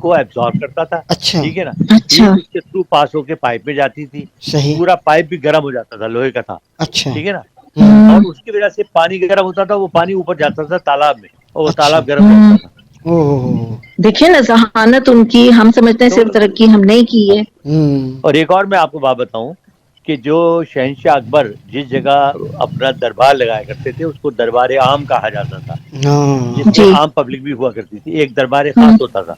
کو ایبزارب کرتا تھا. اچھا ٹھیک ہے نا. اچھا. ہیٹ اس کے تھرو پاس ہو کے پائپ میں جاتی تھی. صحیح. پورا پائپ بھی گرم ہو جاتا تھا, لوہے کا تھا. اچھا. ٹھیک ہے نا. اور ہوں. اس کی وجہ سے پانی گرم ہوتا تھا, وہ پانی اوپر جاتا تھا تالاب میں, اور وہ اچھا. تالاب گرم رہتا تھا. او ہو. دیکھیے نا ذہانت ان کی, ہم سمجھتے ہیں تو صرف ترقی ہم نہیں کی ہے. اور ایک اور میں آپ کو بات بتاؤں کہ جو شہنشاہ اکبر جس جگہ اپنا دربار لگایا کرتے تھے اس کو دربار عام کہا جاتا تھا, ہاں. جس میں جی. عام پبلک بھی ہوا کرتی تھی. ایک دربار ہوں خاص ہوتا تھا.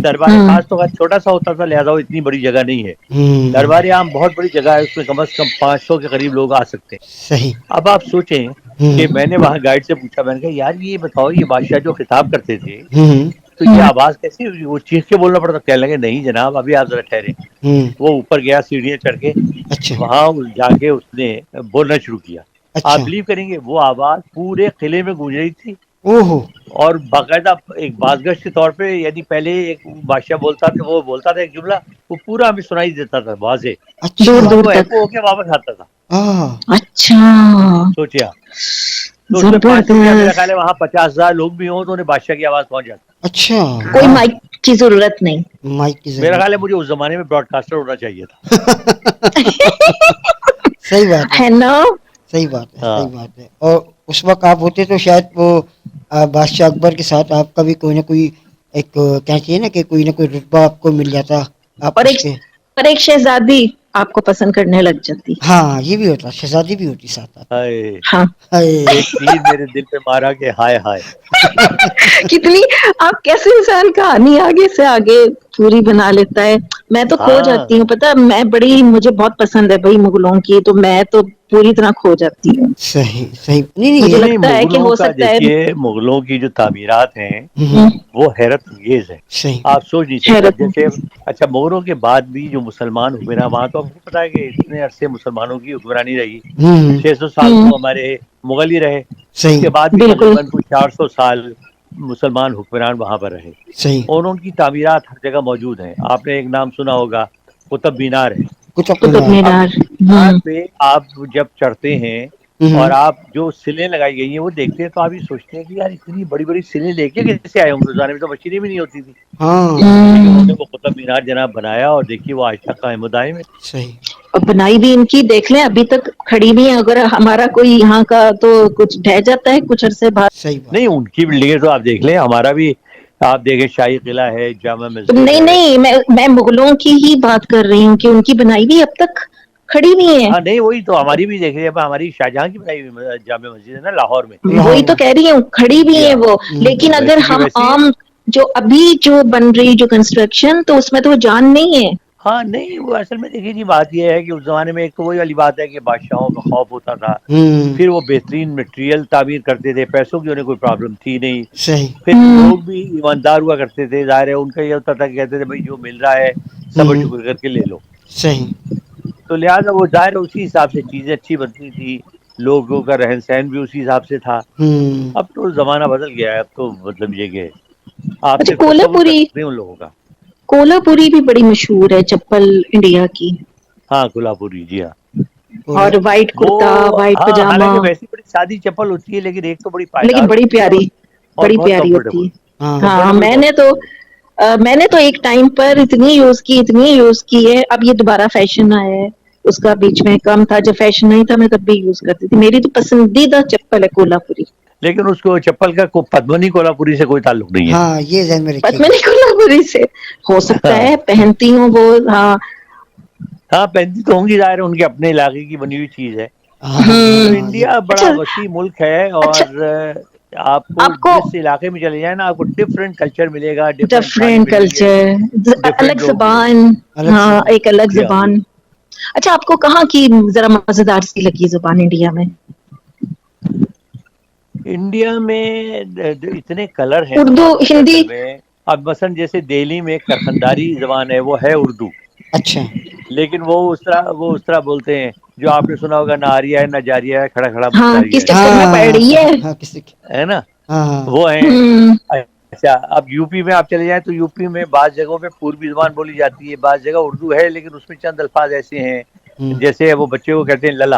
دربار ہوں خاص تو چھوٹا سا ہوتا تھا, لہذا وہ اتنی بڑی جگہ نہیں ہے. ہوں. دربار عام بہت بڑی جگہ ہے, اس میں کم از کم 500 کے قریب لوگ آ سکتے ہیں. صحیح. اب آپ سوچیں کہ ہوں. میں نے وہاں گائیڈ سے پوچھا, میں نے کہا یار یہ بتاؤ یہ بادشاہ جو خطاب کرتے تھے ہوں. تو یہ آواز کیسی, وہ چیخ کے بولنا پڑتا؟ کہنے لگے نہیں جناب ابھی آپ ذرا ٹھہرے. ہوں. وہ اوپر گیا سیڑھیاں چڑھ کے, اچھا. وہاں جا کے اس نے بولنا شروع کیا. آپ اچھا. بلیو کریں گے وہ آواز پورے قلعے میں گونج رہی تھی, او ہو. اور باقاعدہ ایک بازگشت کے طور پہ, یعنی پہلے ایک بادشاہ بولتا تھا, وہ بولتا تھا ایک جملہ, وہ پورا ہمیں سنائی دیتا تھا واضح, اس کے اچھا. دور بعد دور وہ تک. ایکو ہو کے واپس آتا تھا. ہاں. اچھا. سوچے آپ, تو اس میں 500 کیا, میرا خیال زبردست. ہے وہاں 50,000 لوگ بھی ہوں تو انہیں بادشاہ کی آواز پہنچ جاتی. اچھا. کوئی واہ. مائک کی ضرورت نہیں. مائک کی میرا خیال ہے ضرورت مجھے اس زمانے میں براڈ کاسٹر ہونا چاہیے تھا. صحیح بات ہے. ہے نا. صحیح بات ہے. ہاں صحیح بات ہے. اور اس وقت آپ ہوتے تو شاید وہ بادشاہ اکبر کے ساتھ آپ کا بھی کوئی نہ کوئی ایک کیا چاہیے نا کہ کوئی نہ کوئی رتبہ آپ کو مل جاتا. آپ اور اس ایک کے اور ایک شہزادی آپ کو پسند کرنے لگ جاتی. ہاں یہ بھی ہوتا, شہزادی بھی ہوتی ساتھ ساتھ میں. ہائے, ہاں. ایک تیر میرے دل پہ مارا کہ ہائے ہائے. کتنی آپ کیسے انسان کہانی آگے سے آگے پوری بنا لیتا ہے. میں تو کھو ہاں جاتی ہوں, پتا میں بڑی, مجھے بہت پسند ہے بھائی مغلوں کی, تو میں تو پوری طرح کھو جاتی ہوں. صحیح. صحیح. نہیں نہیں مجھے نہیں لگتا ہے کہ مغلوں ہو کا سکتا ہے. دیکھیے, مغلوں کی جو تعمیرات ہیں وہ حیرت انگیز ہے. صحیح. آپ سوچ نہیں سکتے. اب حیرت. جیسے اچھا مغلوں کے بعد بھی جو مسلمان ہوئے نا, وہاں تو آپ کو پتا ہے کہ اتنے عرصے مسلمانوں کی حکمرانی رہی. 600 سال تو ہمارے مغل ہی رہے. اس صحیح. کے بعد بھی بالکل. تقریباً 400 سال مسلمان حکمران وہاں پر رہے, صحیح. اور ان کی تعمیرات ہر جگہ موجود ہیں. آپ نے ایک نام سنا ہوگا, قطب مینار ہے. قطب اب مینار. مینار پہ آپ جب چڑھتے ہیں اور ہوں. آپ جو سلیں لگائی گئی ہیں وہ دیکھتے ہیں, تو آپ یہ سوچتے ہیں کہ یار اتنی بڑی بڑی سلیں لے کے کیسے آئے ہوں گے, زمانے میں تو مشینیں بھی نہیں ہوتی تھی. ہاں. لیکن انہوں نے وہ قطب مینار جناب بنایا, اور دیکھیے وہ آج تک قائم دائم ہے. صحیح. اور بنائی بھی ان کی دیکھ لیں ابھی تک کھڑی بھی ہے. اگر ہمارا کوئی یہاں کا تو کچھ ڈھہ جاتا ہے کچھ عرصے بعد. صحیح نہیں بات ہے. ان کی بلڈنگیں تو آپ دیکھ لیں, ہمارا بھی آپ دیکھیں شاہی قلعہ ہے, جامع مسجد نہیں ہے. نہیں, میں مغلوں کی ہی بات کر رہی ہوں کہ ان کی بنائی بھی اب تک کھڑی نہیں ہے. ہاں نہیں وہی تو ہماری بھی دیکھ رہی ہے, ہماری شاہجہاں کی بنائی ہوئی جامع مسجد ہے نا لاہور میں. لاہور وہی تو میں. کہہ رہی ہوں کھڑی بھی جی ہے ہاں, وہ. لیکن اگر ویسی کی ہم ویسی ہے. عام جو ابھی جو بن رہی جو کنسٹرکشن, تو اس میں تو وہ جان نہیں ہے. ہاں نہیں وہ اصل میں دیکھیے جی بات یہ ہے کہ اس زمانے میں ایک تو وہی والی بات ہے کہ بادشاہوں کا خوف ہوتا تھا. ہوں. پھر وہ بہترین مٹیریل تعمیر کرتے تھے, پیسوں کی انہیں کوئی پرابلم تھی نہیں. صحیح. پھر لوگ بھی ایماندار ہوا کرتے تھے, ظاہر ہے ان کا یہ ہوتا تھا کہ کہتے تھے بھائی جو مل رہا ہے صبر ہوں. شکر کر کے لے لو. صحیح. تو لہٰذا وہ ظاہر اسی حساب سے چیزیں اچھی بنتی تھی, لوگوں کا رہن سہن بھی اسی حساب سے تھا. ہوں. اب تو زمانہ بدل گیا ہے, اب تو مطلب یہ کہ آپ اچھا صرف تصور کر سکتے ہیں ان لوگوں کا. کولہا پوری بھی بڑی مشہور ہے چپل انڈیا کی. ہاں کولہاپوری, جی ہاں. بولو. اور وائٹ وہ کرتا وائٹ ہاں پاجامہ. حالانکہ ویسی بڑی سادی چپل ہوتی ہے, لیکن ایک تو بڑی لیکن پائیدار بڑی ہوتی ہے, پیاری, اور بڑی بہت پیاری ہوتی کمفرٹیبل. ہے. ہاں کمفرٹیبل بہت ہوتی ہے. میں نے تو ایک ٹائم پر اتنی یوز کی ہے, اب یہ دوبارہ فیشن آیا ہے. اس کا بیچ میں کم تھا, جب فیشن نہیں تھا میں تب بھی یوز کرتی تھی. میری تو پسندیدہ چپل ہے کولہاپوری. لیکن اس کو چپل کا پدمنی کولہاپوری سے کوئی تعلق نہیں ہے. ہاں یہ ذہن میں رکھیے گا. پدمنی کولہاپوری سے ہو سکتا ہاں ہے پہنتی ہوں وہ. ہاں ہاں پینتی تو ہوں گی, ظاہر ان کے اپنے علاقے کی بنی ہوئی چیز ہے. تو ہاں یہ انڈیا اچھا بڑا وسیع ملک ہے, اچھا. اور آپ کو جس علاقے میں چلے جائیں نا آپ کو ڈفرینٹ کلچر ملے گا, ڈفرینٹ کھانے ڈفرینٹ ملیں گے, کلچر, ڈفرینٹ الگ لوگ ملیں گے. زبان. الگ سے ہاں بات. ایک الگ جی ہاں زبان. اچھا آپ کو کہاں کی ذرا مزیدار سی لگی زبان انڈیا میں؟ انڈیا میں اتنے کلر ہیں اردو زبانوں کے ہندی. اصل میں. اب مثلاً جیسے دہلی میں کرکھنڈاری زبان ہے, وہ ہے اردو. اچھا. لیکن وہ اس طرح بولتے ہیں, جو آپ نے سنا ہوگا, نہ آریا ہے نہ جاریا ہے, کھڑا کھڑا ہاں متاریا کس ہے. چکر میں پڑ رہی ہے. ہاں کسی ہے نا, ہاں ہاں وہ ہیں. ہوں. اچھا اب یو پی میں آپ چلے جائیں تو یو پی میں بعض جگہوں پہ پوربی زبان بولی جاتی ہے, بعض جگہ اردو ہے لیکن اس میں چند الفاظ ایسے ہیں ہوں. جیسے وہ بچے کو کہتے ہیں للا.